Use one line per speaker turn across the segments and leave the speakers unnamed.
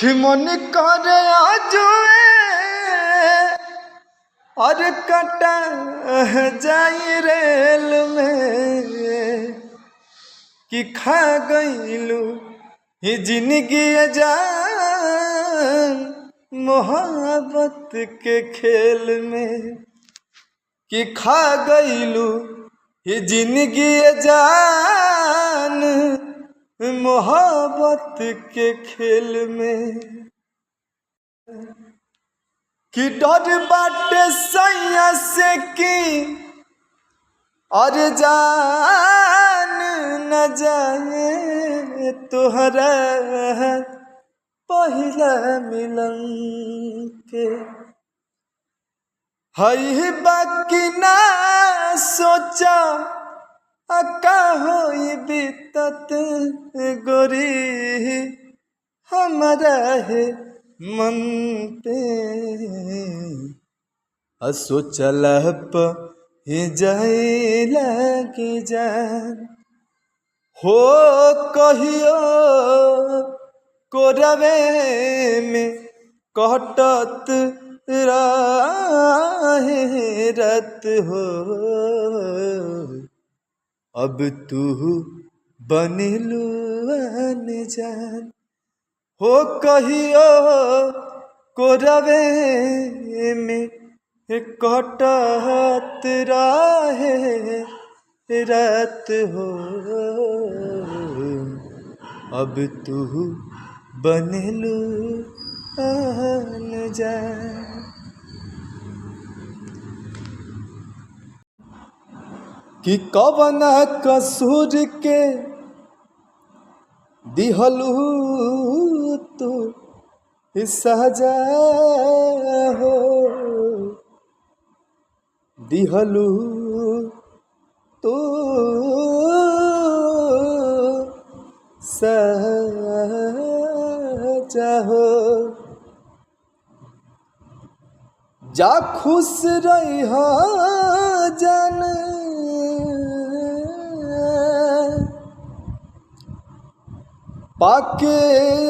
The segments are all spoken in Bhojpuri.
कि मन करे आजुए और कटा जाई रेल में कि खा गईलू ही जिंदगी जान मोहब्बत के खेल में कि खा गईलू ही जिंदगी जान मोहब्बत के खेल में कि डर बाटे सैया से की और जान न जाए तोहरा पहला मिलन के हई बाकी ना सोचा का होई बीतत गोरी हमारा है मन पे सोचल जाए लगी जान हो कहियो कोरवे में कटत रहे रत हो अब तू बनिलू जान हो कहियो कोरवे में कटत रहे रत हो अब तू बनिलू जान कि कवन कसूर के दिहलू तू सजा हो दिहलू तू सजा हो जा खुश रही हो जान पाके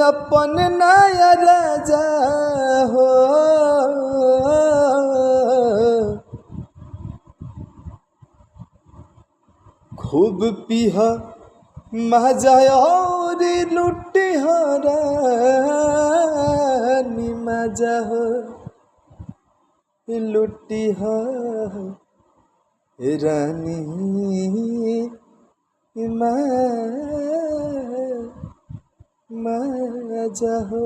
अपन नया राजा हो खूब पीहा मजा और लुटी हो रानी मजा हो लुटी हो रानी मजा हो।